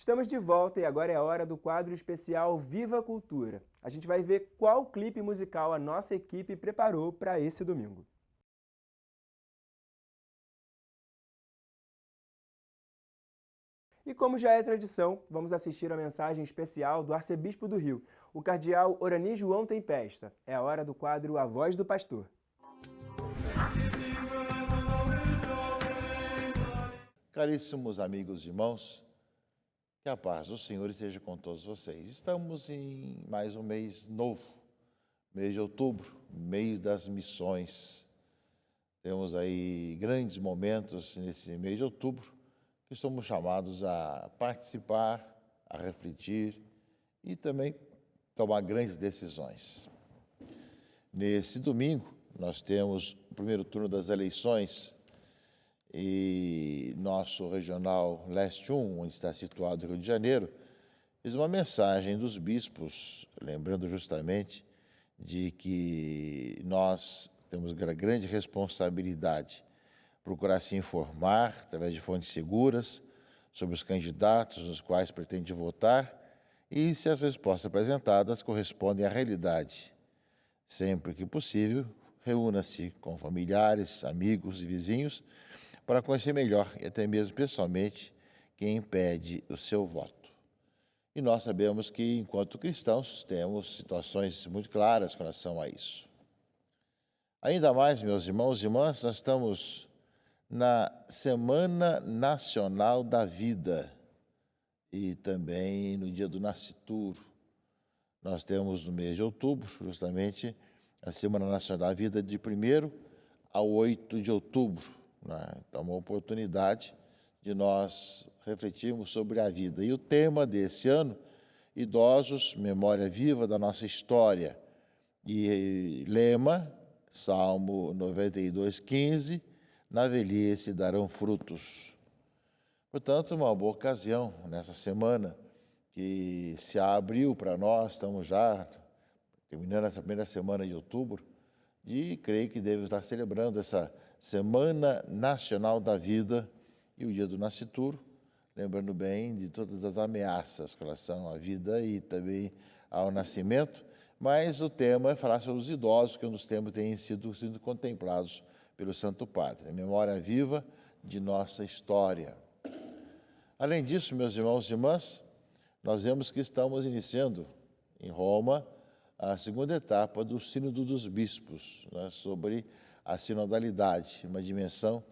Estamos de volta e agora é a hora do quadro especial Viva a Cultura. A gente vai ver qual clipe musical a nossa equipe preparou para esse domingo. E como já é tradição, vamos assistir a mensagem especial do Arcebispo do Rio, o cardeal Orani João Tempesta. É a hora do quadro A Voz do Pastor. Caríssimos amigos e irmãos, que a paz do Senhor esteja com todos vocês. Estamos em mais um mês novo, mês de outubro, mês das missões. Temos aí grandes momentos nesse mês de outubro que somos chamados a participar, a refletir e também tomar grandes decisões. Nesse domingo, nós temos o primeiro turno das eleições e nosso regional Leste 1, onde está situado o Rio de Janeiro, fez uma mensagem dos bispos, lembrando justamente de que nós temos grande responsabilidade procurar se informar através de fontes seguras sobre os candidatos nos quais pretende votar e se as respostas apresentadas correspondem à realidade. Sempre que possível, reúna-se com familiares, amigos e vizinhos para conhecer melhor e até mesmo pessoalmente quem pede o seu voto. E nós sabemos que, enquanto cristãos, temos situações muito claras com relação a isso. Ainda mais, meus irmãos e irmãs, nós estamos na Semana Nacional da Vida e também no dia do nascituro. Nós temos no mês de outubro, justamente, a Semana Nacional da Vida de 1º a 8 de outubro. Então, uma oportunidade de nós refletirmos sobre a vida. E o tema desse ano, Idosos, Memória Viva da Nossa História. E lema, Salmo 92:15, na velhice darão frutos. Portanto, uma boa ocasião nessa semana que se abriu para nós, estamos já terminando essa primeira semana de outubro, e creio que devemos estar celebrando essa Semana Nacional da Vida e o dia do nascituro, lembrando bem de todas as ameaças com relação à vida e também ao nascimento, mas o tema é falar sobre os idosos, que é um dos temas que têm sido contemplados pelo Santo Padre, a memória viva de nossa história. Além disso, meus irmãos e irmãs, nós vemos que estamos iniciando em Roma a segunda etapa do Sínodo dos Bispos, sobre a sinodalidade, uma dimensão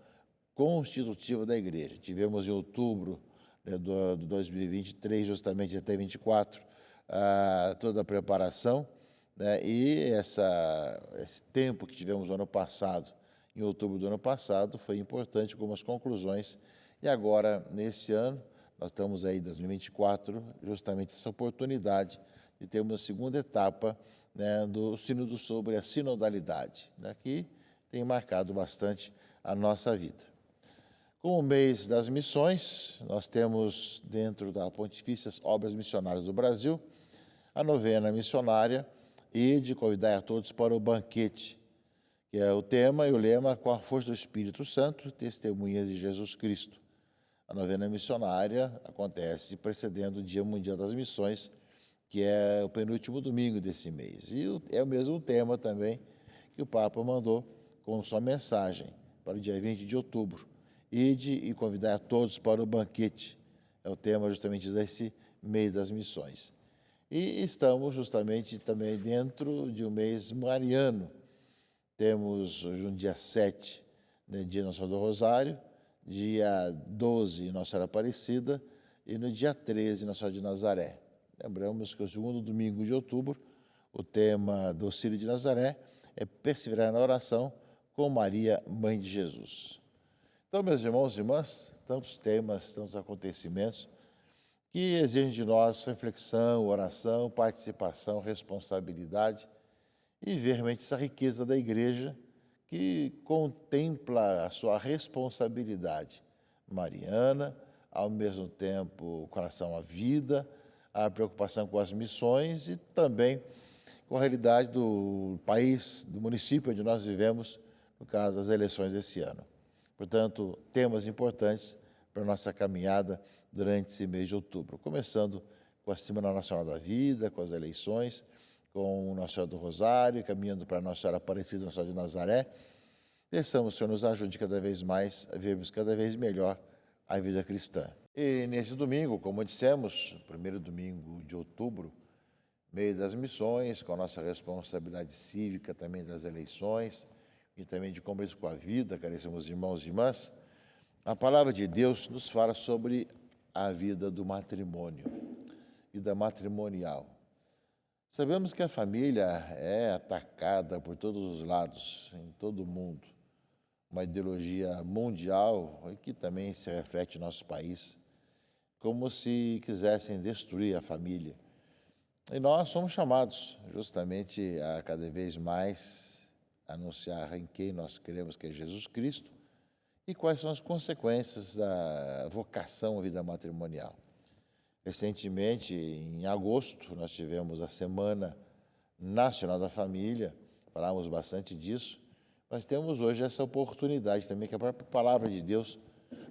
constitutiva da Igreja. Tivemos em outubro do 2023, justamente até 24, toda a preparação, e esse tempo que tivemos no ano passado, em outubro do ano passado, foi importante com as conclusões. E agora, nesse ano, nós estamos aí em 2024, justamente essa oportunidade de termos a segunda etapa do Sínodo sobre a sinodalidade, que tem marcado bastante a nossa vida. Com o mês das missões, nós temos, dentro da Pontifícias Obras Missionárias do Brasil, a novena missionária e de convidar a todos para o banquete, que é o tema e o lema com a força do Espírito Santo, testemunhas de Jesus Cristo. A novena missionária acontece precedendo o Dia Mundial das Missões, que é o penúltimo domingo desse mês. E é o mesmo tema também que o Papa mandou com sua mensagem para o dia 20 de outubro. Ide e convidar a todos para o banquete. É o tema justamente desse mês das missões. E estamos justamente também dentro de um mês mariano. Temos hoje no dia 7, dia Nossa Senhora do Rosário, dia 12, Nossa Senhora Aparecida, e no dia 13, Nossa Senhora de Nazaré. Lembramos que o segundo domingo de outubro, o tema do Círio de Nazaré é perseverar na oração com Maria, Mãe de Jesus. Então, meus irmãos e irmãs, tantos temas, tantos acontecimentos que exigem de nós reflexão, oração, participação, responsabilidade e ver realmente essa riqueza da Igreja que contempla a sua responsabilidade mariana, ao mesmo tempo com relação à vida, a preocupação com as missões e também com a realidade do país, do município onde nós vivemos, no caso das eleições desse ano. Portanto, temas importantes para a nossa caminhada durante esse mês de outubro. Começando com a Semana Nacional da Vida, com as eleições, com Nossa Senhora do Rosário, caminhando para Nossa Senhora Aparecida, Nossa Senhora de Nazaré. Peçamos, Senhor, nos ajude cada vez mais a vivermos cada vez melhor a vida cristã. E nesse domingo, como dissemos, primeiro domingo de outubro, mês das missões, com a nossa responsabilidade cívica também das eleições e também de compromisso com a vida, caríssimos irmãos e irmãs, a palavra de Deus nos fala sobre a vida do matrimônio, vida matrimonial. Sabemos que a família é atacada por todos os lados, em todo o mundo. Uma ideologia mundial que também se reflete no nosso país, como se quisessem destruir a família. E nós somos chamados justamente a cada vez mais anunciar em quem nós cremos, que é Jesus Cristo, e quais são as consequências da vocação à vida matrimonial. Recentemente, em agosto, nós tivemos a Semana Nacional da Família, falamos bastante disso. Nós temos hoje essa oportunidade também, que a própria palavra de Deus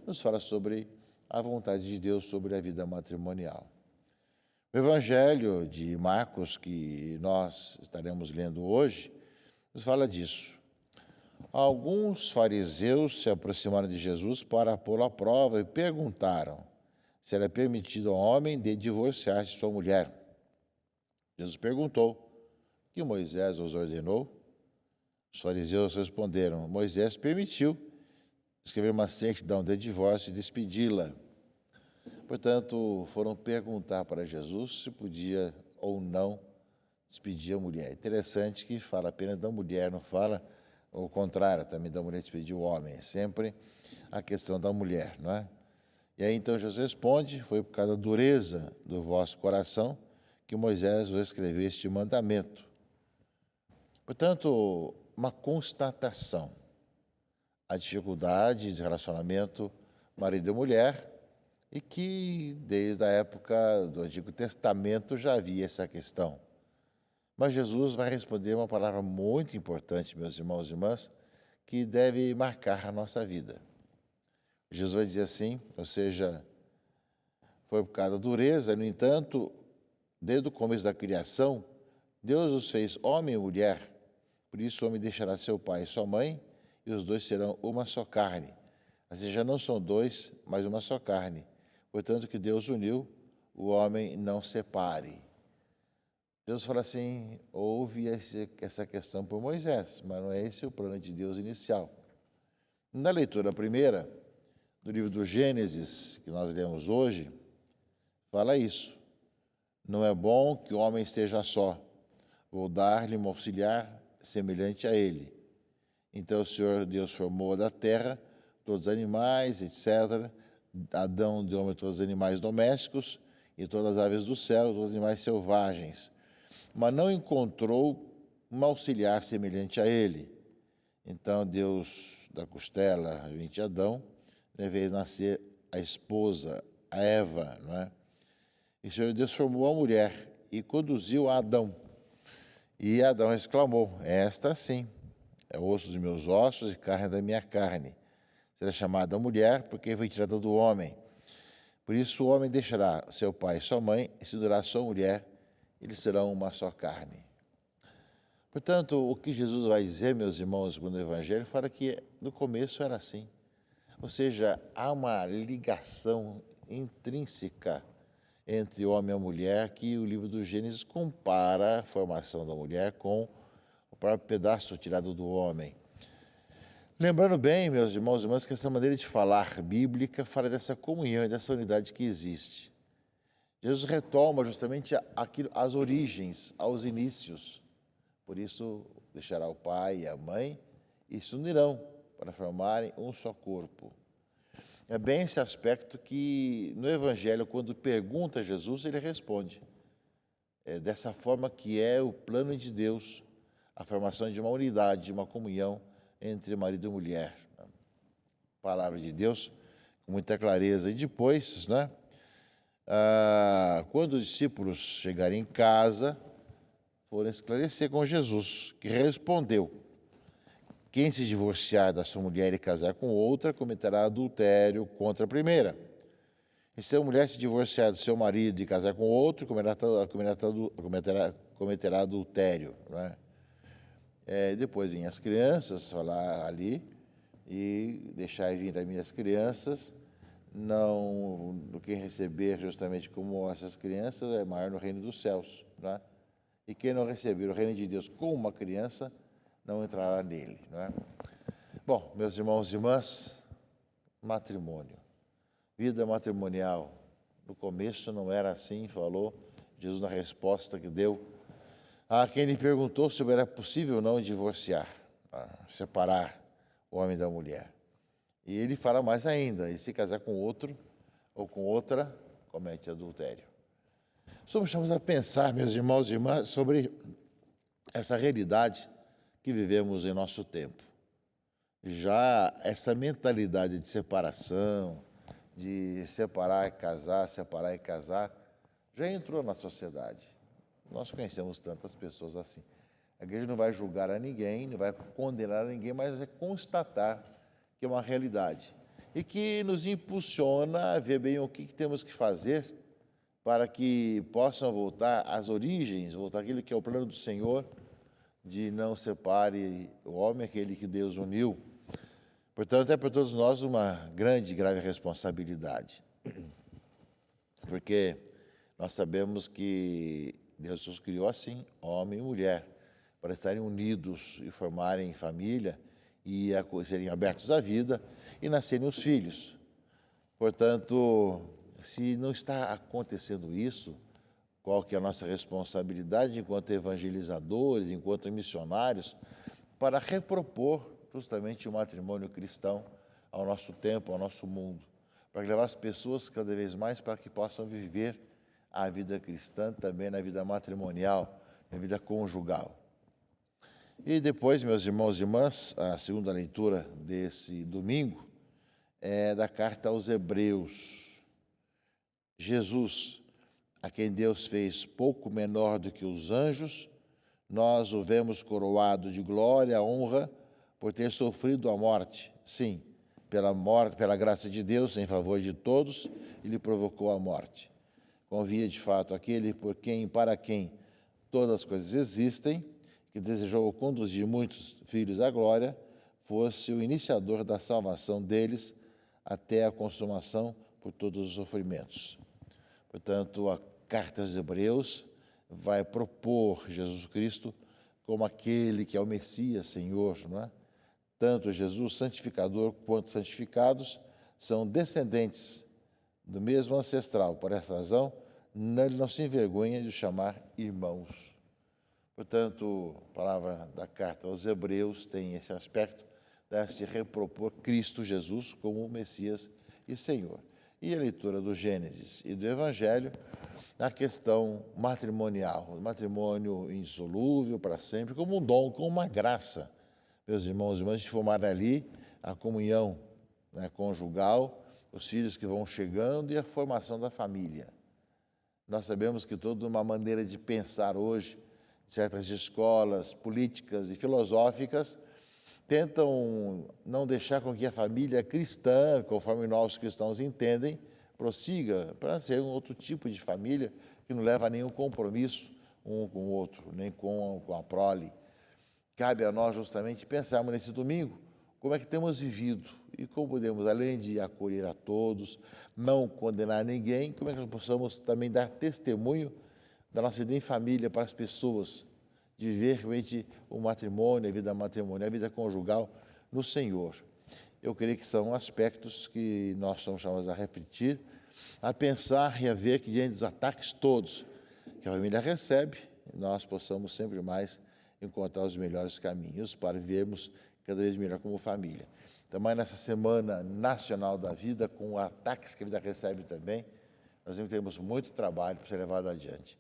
nos fala sobre a vontade de Deus sobre a vida matrimonial. O Evangelho de Marcos, que nós estaremos lendo hoje, nos fala disso. Alguns fariseus se aproximaram de Jesus para pô-lo à prova e perguntaram se era permitido ao homem de divorciar-se de sua mulher. Jesus perguntou: que Moisés os ordenou? Os fariseus responderam: Moisés permitiu escrever uma certidão de divórcio e despedi-la. Portanto, foram perguntar para Jesus se podia ou não despedir a mulher. Interessante que fala apenas da mulher, não fala o contrário, também da mulher despedir o homem. Sempre a questão da mulher, não é? E aí então Jesus responde: foi por causa da dureza do vosso coração que Moisés vos escreveu este mandamento. Portanto, uma constatação: a dificuldade de relacionamento marido e mulher, e que desde a época do Antigo Testamento já havia essa questão. Mas Jesus vai responder uma palavra muito importante, meus irmãos e irmãs, que deve marcar a nossa vida. Jesus vai dizer assim, ou seja, foi por causa da dureza, no entanto, desde o começo da criação, Deus os fez homem e mulher. Por isso o homem deixará seu pai e sua mãe, e os dois serão uma só carne. Assim já não são dois, mas uma só carne. Portanto, que Deus uniu, o homem não separe. Deus fala assim, houve essa questão por Moisés, mas não é esse o plano de Deus inicial. Na leitura primeira, do livro do Gênesis, que nós lemos hoje, fala isso. Não é bom que o homem esteja só. Vou dar-lhe um auxiliar semelhante a ele. Então o Senhor Deus formou da terra todos os animais, etc. Adão deu homem todos os animais domésticos e todas as aves do céu, todos os animais selvagens. Mas não encontrou um auxiliar semelhante a ele. Então Deus, da costela de Adão, fez nascer a esposa, a Eva, não é? E o Senhor Deus formou a mulher e conduziu a Adão. E Adão exclamou: esta sim, é osso dos meus ossos e carne da minha carne. Será chamada mulher porque foi tirada do homem. Por isso o homem deixará seu pai e sua mãe e se unirá à sua mulher, eles serão uma só carne. Portanto, o que Jesus vai dizer, meus irmãos, no Evangelho, fala que no começo era assim. Ou seja, há uma ligação intrínseca entre o homem e a mulher que o livro do Gênesis compara a formação da mulher com o próprio pedaço tirado do homem. Lembrando bem, meus irmãos e irmãs, que essa maneira de falar bíblica fala dessa comunhão e dessa unidade que existe. Jesus retoma justamente as origens, aos inícios. Por isso, deixará o pai e a mãe e se unirão para formarem um só corpo. É bem esse aspecto que, no Evangelho, quando pergunta a Jesus, ele responde. É dessa forma que é o plano de Deus, a formação de uma unidade, de uma comunhão entre marido e mulher. Palavra de Deus, com muita clareza. E depois, né, quando os discípulos chegarem em casa, foram esclarecer com Jesus, que respondeu. Quem se divorciar da sua mulher e casar com outra, cometerá adultério contra a primeira. E se a mulher se divorciar do seu marido e casar com outro, cometerá adultério. Não é? Depois vêm as crianças, falar ali, e deixar vir a minhas crianças, não quem receber justamente como essas crianças é maior no reino dos céus. Não é? E quem não receber o reino de Deus como uma criança, não entrará nele. Não é? Bom, meus irmãos e irmãs, matrimônio, vida matrimonial. No começo não era assim, falou Jesus na resposta que deu a quem lhe perguntou se era possível ou não divorciar, separar o homem da mulher. E ele fala mais ainda, e se casar com outro ou com outra, comete adultério. Somos chamados a pensar, meus irmãos e irmãs, sobre essa realidade que vivemos em nosso tempo. Já essa mentalidade de separação, de separar e casar, já entrou na sociedade. Nós conhecemos tantas pessoas assim. A igreja não vai julgar a ninguém, não vai condenar a ninguém, mas é constatar que é uma realidade. E que nos impulsiona a ver bem o que temos que fazer para que possam voltar às origens, voltar àquilo que é o plano do Senhor, de não separe o homem, aquele que Deus uniu. Portanto, é para todos nós uma grande e grave responsabilidade. Porque nós sabemos que Deus os criou assim, homem e mulher, para estarem unidos e formarem família e serem abertos à vida e nascerem os filhos. Portanto, se não está acontecendo isso, qual que é a nossa responsabilidade enquanto evangelizadores, enquanto missionários, para repropor justamente o matrimônio cristão ao nosso tempo, ao nosso mundo, para levar as pessoas cada vez mais para que possam viver a vida cristã também na vida matrimonial, na vida conjugal. E depois, meus irmãos e irmãs, a segunda leitura desse domingo é da carta aos Hebreus. Jesus, a quem Deus fez pouco menor do que os anjos, nós o vemos coroado de glória e honra por ter sofrido a morte. Sim, pela graça de Deus, em favor de todos, ele provocou a morte. Convia de fato aquele para quem todas as coisas existem, que desejou conduzir muitos filhos à glória, fosse o iniciador da salvação deles até a consumação por todos os sofrimentos. Portanto, a carta aos Hebreus vai propor Jesus Cristo como aquele que é o Messias, Senhor, não é? Tanto Jesus, santificador, quanto santificados, são descendentes do mesmo ancestral. Por essa razão, ele não se envergonha de os chamar irmãos. Portanto, a palavra da carta aos Hebreus tem esse aspecto de repropor Cristo Jesus como o Messias e Senhor. E a leitura do Gênesis e do Evangelho, na questão matrimonial, o matrimônio insolúvel para sempre, como um dom, como uma graça. Meus irmãos e irmãs, de formar ali a comunhão, né, conjugal, os filhos que vão chegando e a formação da família. Nós sabemos que toda uma maneira de pensar hoje, certas escolas políticas e filosóficas, tentam não deixar com que a família cristã, conforme nós cristãos entendem, prossiga para ser um outro tipo de família que não leva a nenhum compromisso um com o outro, nem com a prole. Cabe a nós justamente pensarmos nesse domingo como é que temos vivido e como podemos, além de acolher a todos, não condenar ninguém, como é que nós possamos também dar testemunho da nossa vida em família para as pessoas, de viver realmente o matrimônio, a vida matrimonial, a vida conjugal no Senhor. Eu creio que são aspectos que nós somos chamados a refletir, a pensar e a ver que diante dos ataques todos que a família recebe, nós possamos sempre mais encontrar os melhores caminhos para vivermos cada vez melhor como família. Também nessa Semana Nacional da Vida, com ataques que a vida recebe também, nós temos muito trabalho para ser levado adiante.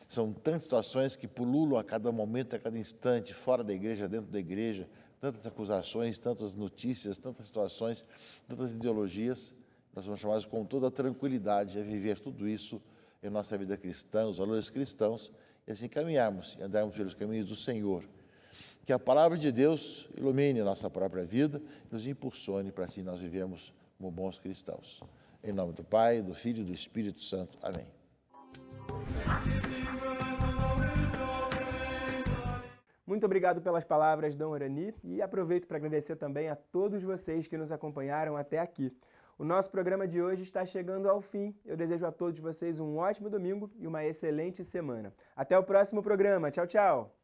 São tantas situações que pululam a cada momento, a cada instante, fora da igreja, dentro da igreja, tantas acusações, tantas notícias, tantas situações, tantas ideologias. Nós somos chamados com toda a tranquilidade a viver tudo isso em nossa vida cristã, os valores cristãos, e assim caminharmos e andarmos pelos caminhos do Senhor. Que a palavra de Deus ilumine nossa própria vida, nos impulsione para assim nós vivemos como bons cristãos. Em nome do Pai, do Filho e do Espírito Santo. Amém. Muito obrigado pelas palavras, Dom Orani, e aproveito para agradecer também a todos vocês que nos acompanharam até aqui. O nosso programa de hoje está chegando ao fim. Eu desejo a todos vocês um ótimo domingo e uma excelente semana. Até o próximo programa. Tchau, tchau!